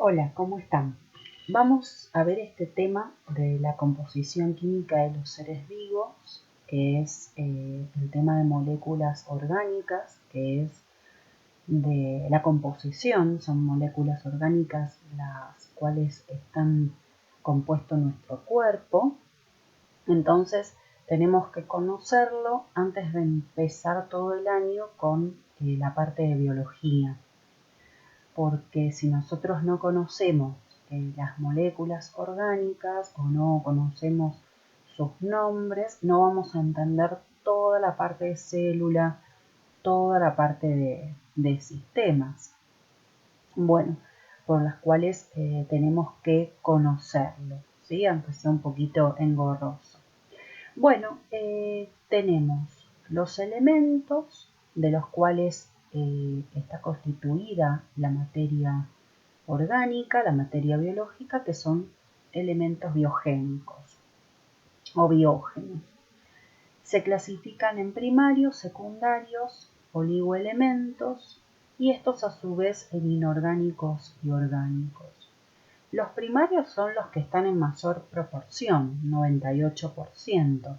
Hola, ¿cómo están? Vamos a ver este tema de la composición química de los seres vivos, que es el tema de moléculas orgánicas, que es de la composición, son moléculas orgánicas las cuales están compuesto nuestro cuerpo. Entonces tenemos que conocerlo antes de empezar todo el año con la parte de biología, porque si nosotros no conocemos las moléculas orgánicas o no conocemos sus nombres, no vamos a entender toda la parte de célula, toda la parte de sistemas, bueno, por las cuales tenemos que conocerlo, ¿sí? Aunque sea un poquito engorroso. Bueno, tenemos los elementos de los cuales está constituida la materia orgánica, la materia biológica, que son elementos biogénicos o biógenos. Se clasifican en primarios, secundarios, oligoelementos y estos a su vez en inorgánicos y orgánicos. Los primarios son los que están en mayor proporción, 98%.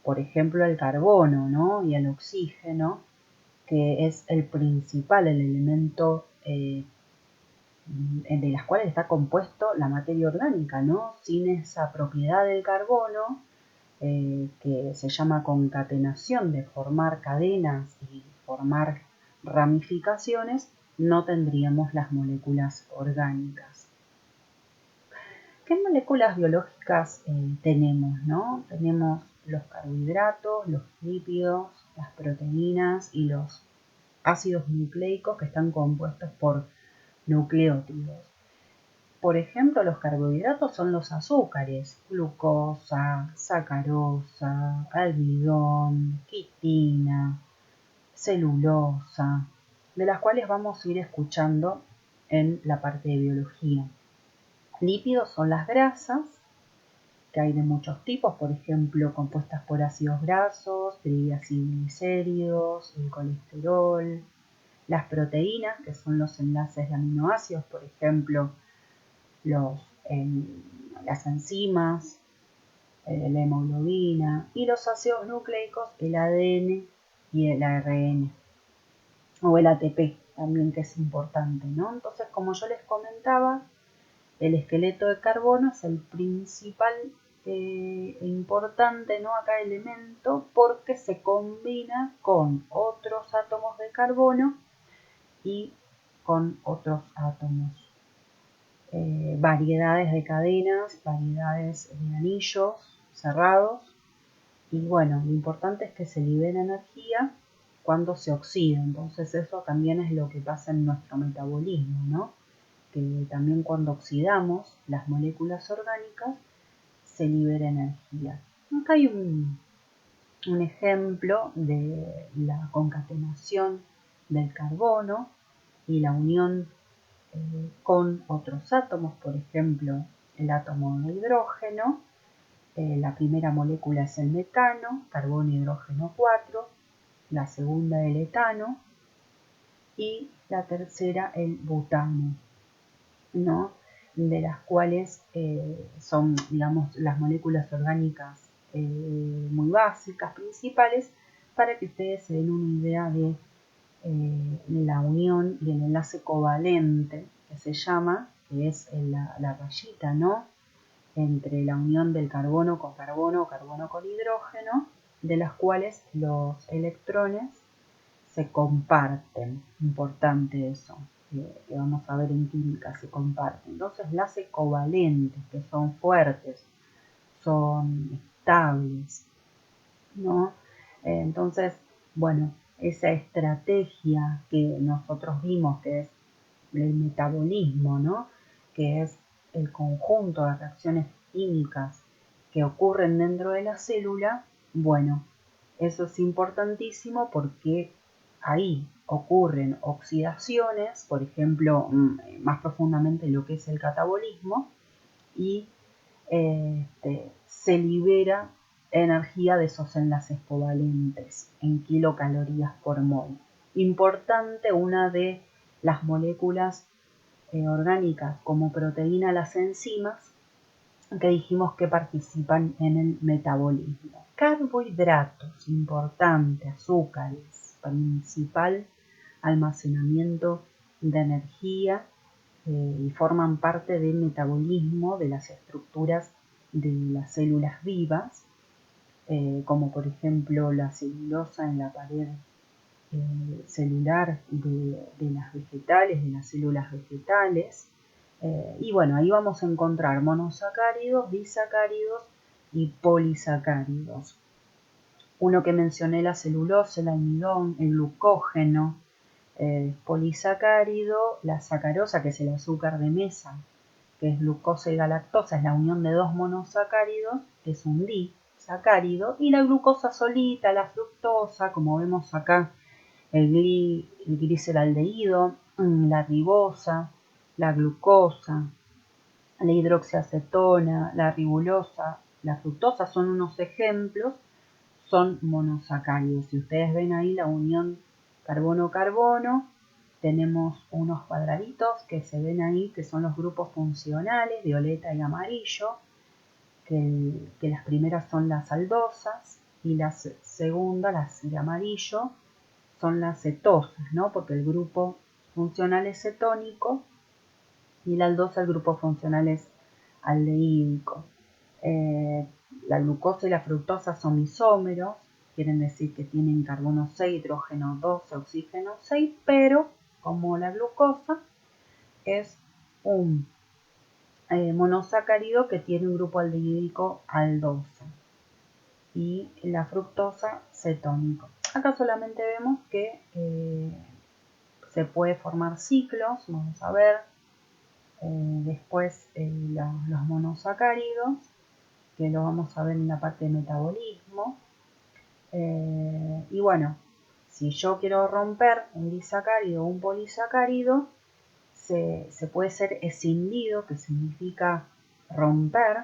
Por ejemplo, el carbono, ¿no? Y el oxígeno, que es el principal, el elemento de las cuales está compuesto la materia orgánica, ¿no? Sin esa propiedad del carbono, que se llama concatenación de formar cadenas y formar ramificaciones, no tendríamos las moléculas orgánicas. ¿Qué moléculas biológicas tenemos, no? Tenemos los carbohidratos, los lípidos, las proteínas y los ácidos nucleicos que están compuestos por nucleótidos. Por ejemplo, los carbohidratos son los azúcares, glucosa, sacarosa, almidón, quitina, celulosa, de las cuales vamos a ir escuchando en la parte de biología. Lípidos son las grasas, que hay de muchos tipos, por ejemplo, compuestas por ácidos grasos, triglicéridos, el colesterol. Las proteínas, que son los enlaces de aminoácidos, por ejemplo, las enzimas, la hemoglobina, y los ácidos nucleicos, el ADN y el ARN, o el ATP también, que es importante, ¿no? Entonces, como yo les comentaba, el esqueleto de carbono es el principal e importante, ¿no? Acá elemento, porque se combina con otros átomos de carbono y con otros átomos. Variedades de cadenas, variedades de anillos cerrados, y bueno, lo importante es que se libera energía cuando se oxida, entonces eso también es lo que pasa en nuestro metabolismo, ¿no? Que también cuando oxidamos las moléculas orgánicas se libera energía. Acá hay un ejemplo de la concatenación del carbono y la unión con otros átomos, por ejemplo, el átomo de hidrógeno. La primera molécula es el metano, carbono, hidrógeno 4, la segunda el etano y la tercera el butano, ¿no? De las cuales son, digamos, las moléculas orgánicas muy básicas, principales, para que ustedes se den una idea de la unión y el enlace covalente, que se llama, que es la rayita, ¿no? Entre la unión del carbono con carbono o carbono con hidrógeno, de las cuales los electrones se comparten. Importante eso, que vamos a ver en química, se comparten. Entonces, enlaces covalentes, que son fuertes, son estables, ¿no? Entonces, bueno, esa estrategia que nosotros vimos, que es el metabolismo, ¿no? Que es el conjunto de reacciones químicas que ocurren dentro de la célula, bueno, eso es importantísimo porque ahí ocurren oxidaciones, por ejemplo, más profundamente lo que es el catabolismo, y se libera energía de esos enlaces covalentes en kilocalorías por mol. Importante, una de las moléculas orgánicas como proteína las enzimas, que dijimos que participan en el metabolismo. Carbohidratos, importante, azúcares, principal almacenamiento de energía y forman parte del metabolismo de las estructuras de las células vivas, como por ejemplo la celulosa en la pared celular de las vegetales, de las células vegetales. Y bueno, ahí vamos a encontrar monosacáridos, disacáridos y polisacáridos. Uno que mencioné, la celulosa, el almidón, el glucógeno, polisacárido, la sacarosa, que es el azúcar de mesa, que es glucosa y galactosa, es la unión de dos monosacáridos, que es un disacárido, y la glucosa solita, la fructosa, como vemos acá, el gliceraldehído, la ribosa, la glucosa, la hidroxiacetona, la ribulosa, la fructosa son unos ejemplos, son monosacáridos. Si ustedes ven ahí la unión carbono-carbono, tenemos unos cuadraditos que se ven ahí, que son los grupos funcionales, violeta y amarillo, que las primeras son las aldosas y las segundas, las de amarillo, son las cetosas, ¿no? Porque el grupo funcional es cetónico y la aldosa, el grupo funcional es aldehídico. La glucosa y la fructosa son isómeros, quieren decir que tienen carbono 6, hidrógeno 12, oxígeno 6, pero como la glucosa es un monosacárido que tiene un grupo aldehídico aldosa y la fructosa cetónico. Acá solamente vemos que se puede formar ciclos, vamos a ver. Después los monosacáridos, que lo vamos a ver en la parte de metabolismo. Y bueno, si yo quiero romper un disacárido o un polisacárido, se puede ser escindido, que significa romper,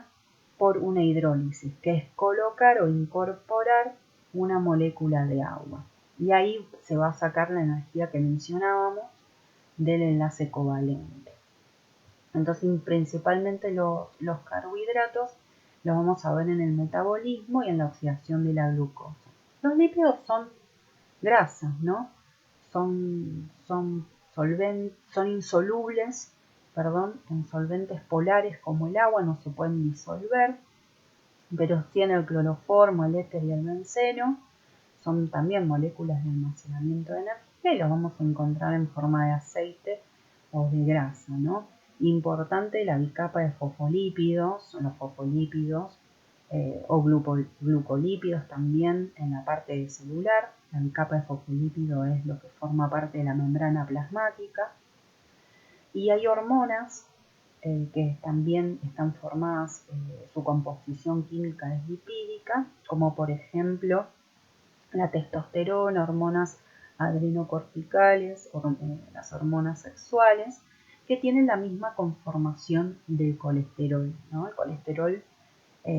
por una hidrólisis, que es colocar o incorporar una molécula de agua. Y ahí se va a sacar la energía que mencionábamos del enlace covalente. Entonces, principalmente los carbohidratos los vamos a ver en el metabolismo y en la oxidación de la glucosa. Los lípidos son grasas, ¿no? Son insolubles, en solventes polares como el agua, no se pueden disolver, pero tiene el cloroformo, el éter y el benceno. Son también moléculas de almacenamiento de energía y los vamos a encontrar en forma de aceite o de grasa, ¿no? Importante la bicapa de fosfolípidos, los fosfolípidos o glucolípidos también en la parte celular. La bicapa de fosfolípido es lo que forma parte de la membrana plasmática. Y hay hormonas que también están formadas, su composición química es lipídica, como por ejemplo la testosterona, hormonas adrenocorticales, las hormonas sexuales, que tienen la misma conformación del colesterol, ¿no? El colesterol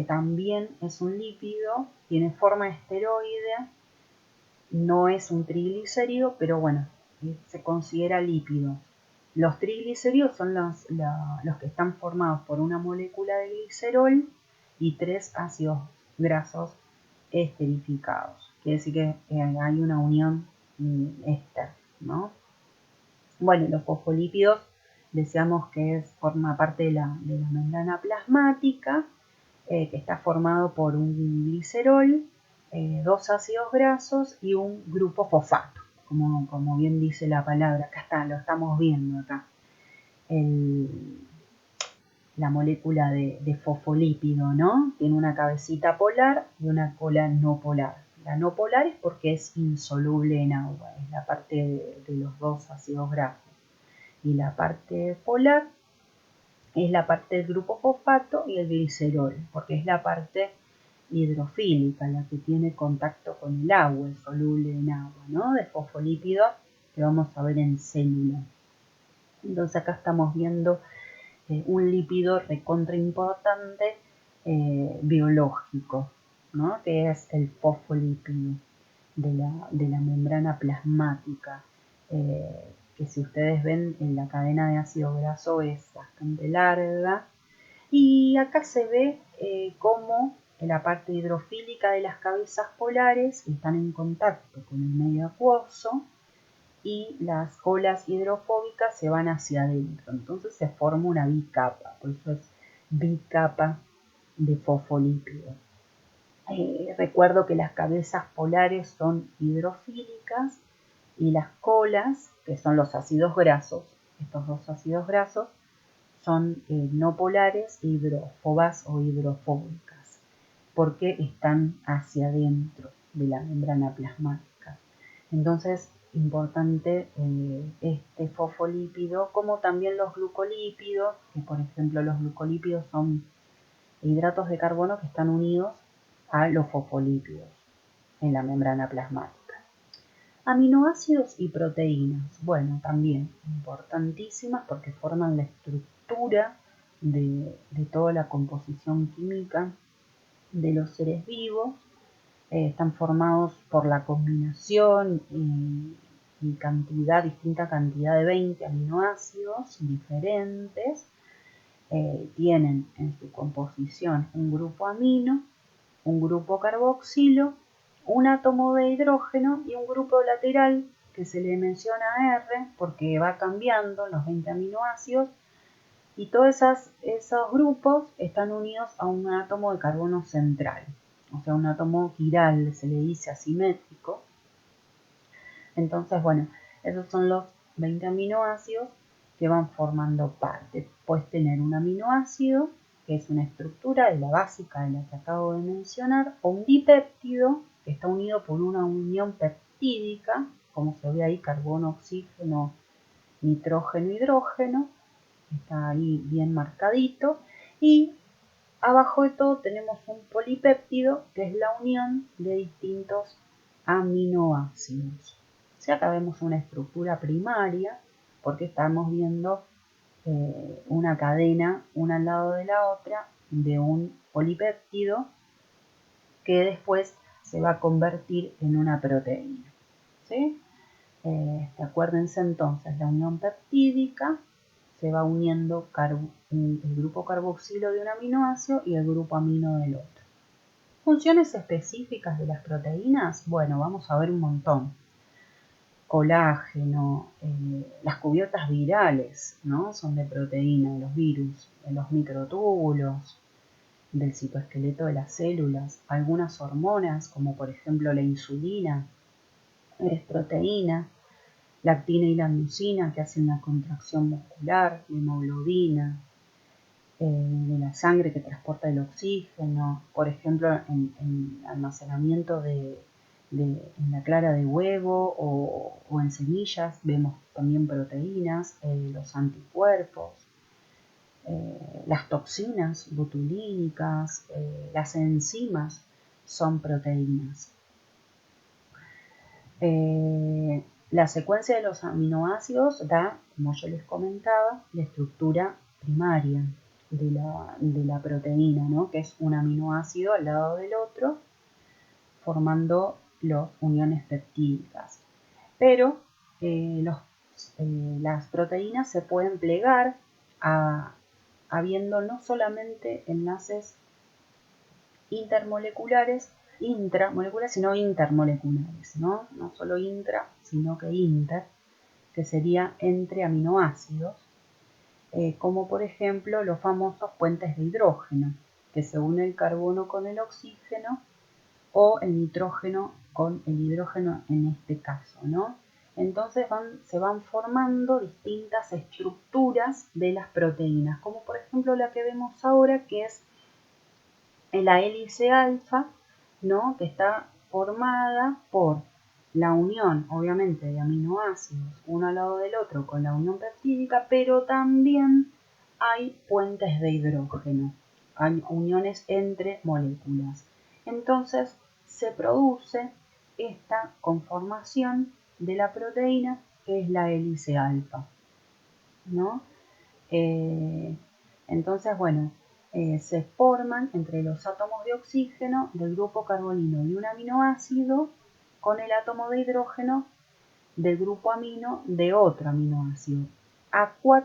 también es un lípido, tiene forma esteroide, no es un triglicérido, pero bueno, se considera lípido. Los triglicéridos son los que están formados por una molécula de glicerol y 3 ácidos grasos esterificados. Quiere decir que hay una unión éster, ¿no? Bueno, los fosfolípidos decíamos que forma parte de la membrana plasmática, que está formado por un glicerol, 2 ácidos grasos y un grupo fosfato, como bien dice la palabra. Acá está, lo estamos viendo acá. La molécula de fosfolípido, ¿no? Tiene una cabecita polar y una cola no polar. La no polar es porque es insoluble en agua, es la parte de los 2 ácidos grasos. Y la parte polar es la parte del grupo fosfato y el glicerol, porque es la parte hidrofílica, la que tiene contacto con el agua, el soluble en agua, ¿no? De fosfolípido que vamos a ver en célula. Entonces acá estamos viendo un lípido recontra importante biológico, ¿no? Que es el fosfolípido de la membrana plasmática, que si ustedes ven en la cadena de ácido graso es bastante larga. Y acá se ve cómo la parte hidrofílica de las cabezas polares están en contacto con el medio acuoso y las colas hidrofóbicas se van hacia adentro. Entonces se forma una bicapa, por eso es bicapa de fosfolípidos. Recuerdo que las cabezas polares son hidrofílicas y las colas, que son los ácidos grasos, estos dos ácidos grasos, son no polares, hidrófobas o hidrofóbicas, porque están hacia adentro de la membrana plasmática. Entonces, importante este fosfolípido, como también los glucolípidos, que por ejemplo los glucolípidos son hidratos de carbono que están unidos a los fosfolípidos en la membrana plasmática. Aminoácidos y proteínas, bueno, también importantísimas porque forman la estructura de toda la composición química de los seres vivos. Están formados por la combinación y cantidad, distinta cantidad de 20 aminoácidos diferentes. Tienen en su composición un grupo amino, un grupo carboxilo, un átomo de hidrógeno y un grupo lateral que se le menciona R porque va cambiando los 20 aminoácidos, y todos esos grupos están unidos a un átomo de carbono central, o sea, un átomo quiral, se le dice asimétrico. Entonces, bueno, esos son los 20 aminoácidos que van formando parte. Puedes tener un aminoácido, que es una estructura de la básica de la que acabo de mencionar, o un dipéptido, que está unido por una unión peptídica, como se ve ahí, carbono, oxígeno, nitrógeno, hidrógeno, está ahí bien marcadito, y abajo de todo tenemos un polipéptido, que es la unión de distintos aminoácidos. O sea, acá vemos una estructura primaria, porque estamos viendo una cadena una al lado de la otra de un polipéptido que después se va a convertir en una proteína. ¿Sí? Acuérdense entonces, la unión peptídica se va uniendo el grupo carboxilo de un aminoácido y el grupo amino del otro. Funciones específicas de las proteínas, bueno, vamos a ver un montón. Colágeno, las cubiertas virales, ¿no? Son de proteína, los virus, los microtúbulos del citoesqueleto de las células, algunas hormonas, como por ejemplo la insulina, es proteína, la actina y la miosina que hacen la contracción muscular, la hemoglobina, de la sangre que transporta el oxígeno, por ejemplo en almacenamiento en la clara de huevo o en semillas vemos también proteínas, los anticuerpos, las toxinas botulínicas, las enzimas son proteínas. La secuencia de los aminoácidos da, como yo les comentaba, la estructura primaria de la proteína, ¿no? Que es un aminoácido al lado del otro, formando las uniones peptídicas. Pero las proteínas se pueden plegar habiendo no solamente enlaces intermoleculares, intramoleculares, sino intermoleculares, ¿no? No solo intra, sino que inter, que sería entre aminoácidos, como por ejemplo los famosos puentes de hidrógeno, que se une el carbono con el oxígeno o el nitrógeno con el hidrógeno en este caso, ¿no? Entonces se van formando distintas estructuras de las proteínas, como por ejemplo la que vemos ahora, que es la hélice alfa, ¿no? Que está formada por la unión, obviamente, de aminoácidos uno al lado del otro con la unión peptídica, pero también hay puentes de hidrógeno, hay uniones entre moléculas. Entonces se produce esta conformación de la proteína que es la hélice alfa, ¿no? Entonces, bueno, se forman entre los átomos de oxígeno del grupo carbonilo y un aminoácido con el átomo de hidrógeno del grupo amino de otro aminoácido,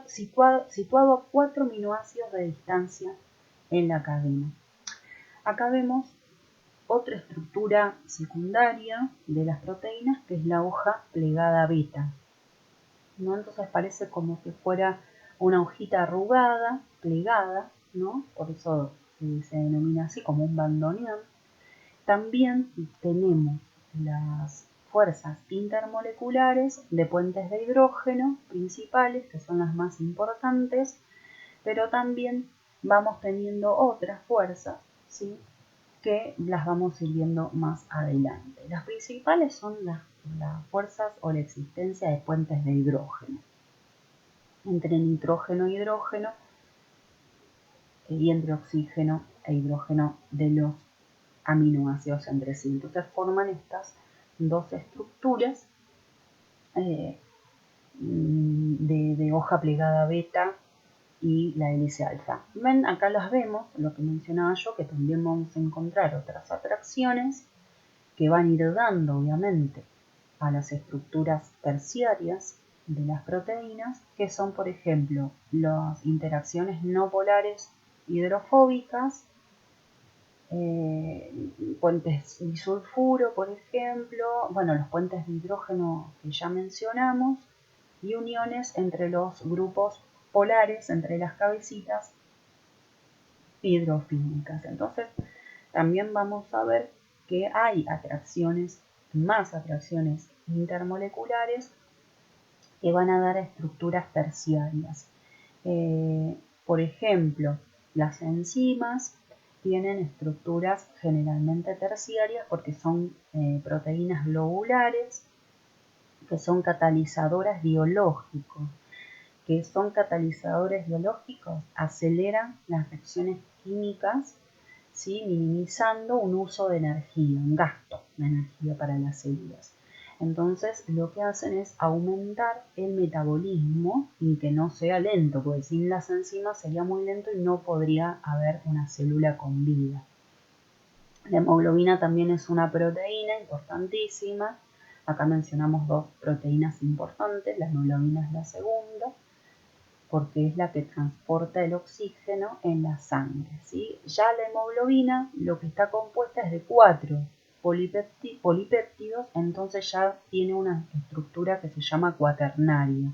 situado a 4 aminoácidos de distancia en la cadena. Acá vemos otra estructura secundaria de las proteínas, que es la hoja plegada beta, ¿no? Entonces parece como si fuera una hojita arrugada, plegada, ¿no? Por eso se denomina así, como un bandoneón. También tenemos las fuerzas intermoleculares de puentes de hidrógeno principales, que son las más importantes, pero también vamos teniendo otras fuerzas, ¿sí?, que las vamos a ir viendo más adelante. Las principales son las fuerzas o la existencia de puentes de hidrógeno entre nitrógeno e hidrógeno y entre oxígeno e hidrógeno de los aminoácidos entre sí. Entonces forman estas dos estructuras de hoja plegada beta y la hélice alfa. Ven, acá las vemos, lo que mencionaba yo, que también vamos a encontrar otras atracciones que van a ir dando, obviamente, a las estructuras terciarias de las proteínas, que son, por ejemplo, las interacciones no polares hidrofóbicas, puentes disulfuro, por ejemplo, bueno, los puentes de hidrógeno que ya mencionamos, y uniones entre los grupos polares, entre las cabecitas hidrofílicas. Entonces, también vamos a ver que hay más atracciones intermoleculares que van a dar a estructuras terciarias. Por ejemplo, las enzimas tienen estructuras generalmente terciarias porque son proteínas globulares que son catalizadoras biológicos. Que son catalizadores biológicos, aceleran las reacciones químicas, ¿sí?, minimizando un uso de energía, un gasto de energía para las células. Entonces lo que hacen es aumentar el metabolismo y que no sea lento, porque sin las enzimas sería muy lento y no podría haber una célula con vida. La hemoglobina también es una proteína importantísima. Acá mencionamos dos proteínas importantes, la hemoglobina es la segunda, porque es la que transporta el oxígeno en la sangre, ¿sí? Ya la hemoglobina lo que está compuesta es de 4 polipéptidos, entonces ya tiene una estructura que se llama cuaternaria.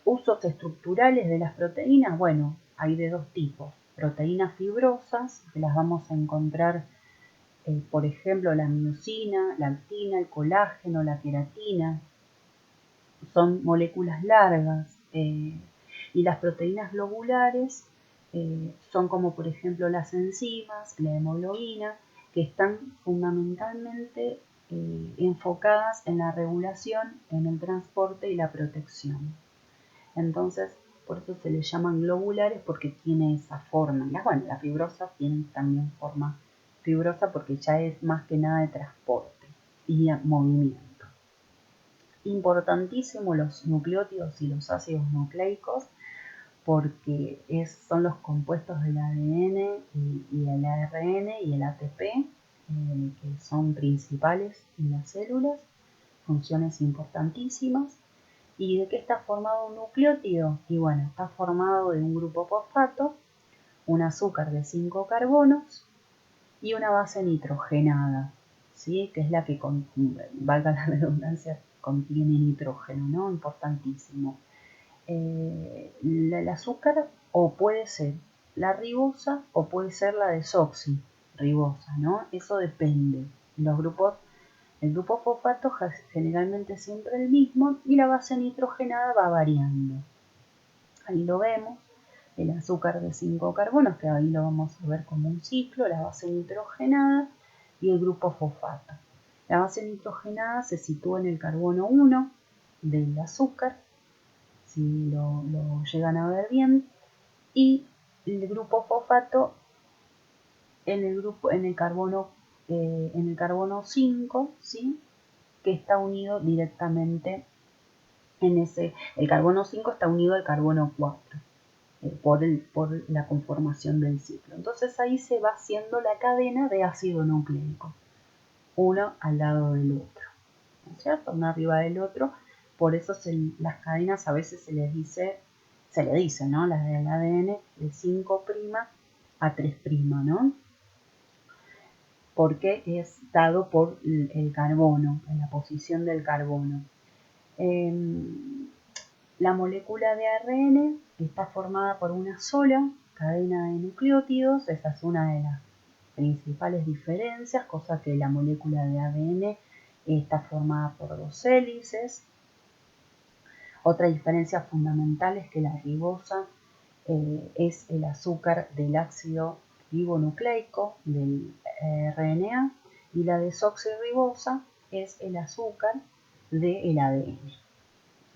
Usos estructurales de las proteínas, bueno, hay de dos tipos. Proteínas fibrosas, que las vamos a encontrar, por ejemplo, la miosina, la actina, el colágeno, la queratina. Son moléculas largas, y las proteínas globulares son como por ejemplo las enzimas, la hemoglobina, que están fundamentalmente enfocadas en la regulación, en el transporte y la protección. Entonces, por eso se les llaman globulares, porque tiene esa forma. Las fibrosas tienen también forma fibrosa porque ya es más que nada de transporte y movimiento. Importantísimo los nucleótidos y los ácidos nucleicos, porque son los compuestos del ADN y el ARN y el ATP, que son principales en las células, funciones importantísimas. ¿Y de qué está formado un nucleótido? Y bueno, está formado de un grupo fosfato, un azúcar de 5 carbonos y una base nitrogenada, ¿sí?, que es la que, valga la redundancia, contiene nitrógeno, ¿no? Importantísimo. El azúcar o puede ser la ribosa o puede ser la desoxirribosa, ¿no? Eso depende. El grupo fosfato generalmente siempre el mismo y la base nitrogenada va variando. Ahí lo vemos, el azúcar de 5 carbonos, que ahí lo vamos a ver como un ciclo, la base nitrogenada y el grupo fosfato. La base nitrogenada se sitúa en el carbono 1 del azúcar, si lo llegan a ver bien, y el grupo fosfato en el carbono 5, ¿sí?, que está unido directamente el carbono 5 está unido al carbono 4 por la conformación del ciclo. Entonces ahí se va haciendo la cadena de ácido nucleico, uno al lado del otro. ¿no es cierto? Uno arriba del otro. Por eso las cadenas a veces se le dice, ¿no? Las del ADN de 5' a 3', ¿no? Porque es dado por el carbono, en la posición del carbono. La molécula de ARN está formada por una sola cadena de nucleótidos, esa es una de las principales diferencias, cosa que la molécula de ADN está formada por 2 hélices. Otra diferencia fundamental es que la ribosa es el azúcar del ácido ribonucleico del RNA y la desoxirribosa es el azúcar del ADN,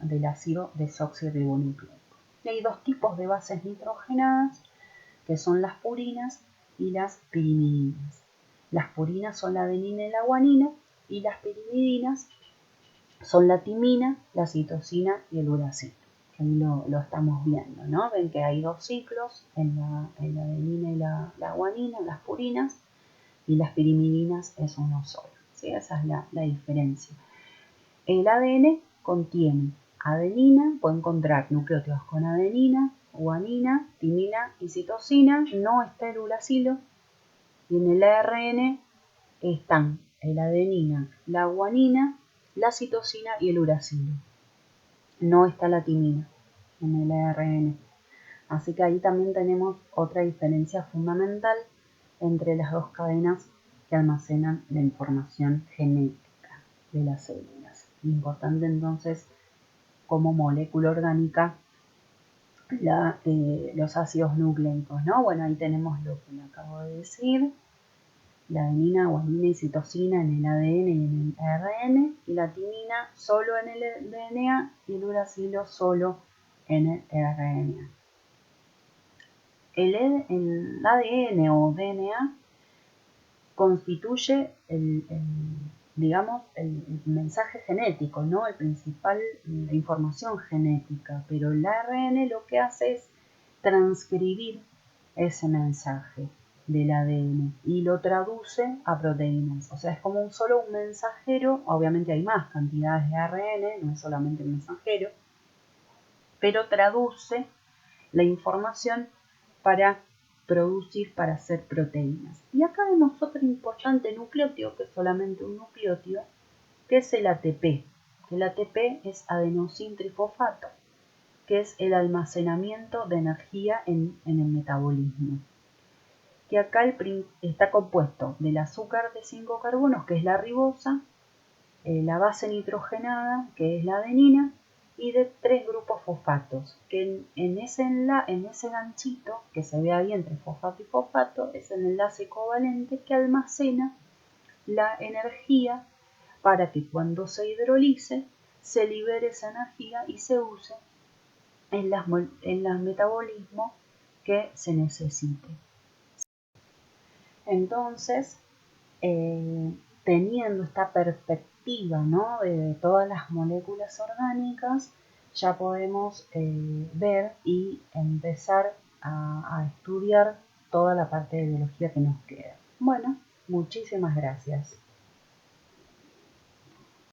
del ácido desoxirribonucleico. Y hay 2 tipos de bases nitrogenadas, que son las purinas y las pirimidinas. Las purinas son la adenina y la guanina, y las pirimidinas son la timina, la citosina y el uracilo. Ahí lo estamos viendo, ¿no? Ven que hay 2 ciclos en la adenina y la guanina, las purinas, y las pirimidinas es uno solo, ¿sí? Esa es la diferencia. El ADN contiene adenina, puede encontrar nucleótidos con adenina, guanina, timina y citosina, no está el uracilo, y en el ARN están el adenina, la guanina, la citosina y el uracilo. No está la timina en el ARN. Así que ahí también tenemos otra diferencia fundamental entre las 2 cadenas que almacenan la información genética de las células. Importante entonces como molécula orgánica los ácidos nucleicos, ¿no? Bueno, ahí tenemos lo que le acabo de decir. La adenina, guanina y citosina en el ADN y en el ARN, y la timina solo en el DNA y el uracilo solo en el RNA. El ADN o DNA constituye digamos, el mensaje genético, ¿no? El principal de información genética, pero el ARN lo que hace es transcribir ese mensaje del ADN y lo traduce a proteínas. O sea, es como solo un mensajero, obviamente hay más cantidades de ARN, no es solamente el mensajero, pero traduce la información para producir, para hacer proteínas. Y acá vemos otro importante nucleótido, que es solamente un nucleótido, que es el ATP. El ATP es adenosintrifosfato, que es el almacenamiento de energía en el metabolismo. Que acá está compuesto del azúcar de 5 carbonos, que es la ribosa, la base nitrogenada, que es la adenina, y de 3 grupos fosfatos, que en ese ganchito que se ve ahí entre fosfato y fosfato es el enlace covalente que almacena la energía para que cuando se hidrolice se libere esa energía y se use en el metabolismo que se necesite. Entonces, teniendo esta perspectiva, ¿no?, de todas las moléculas orgánicas, ya podemos ver y empezar a estudiar toda la parte de biología que nos queda. Bueno, muchísimas gracias.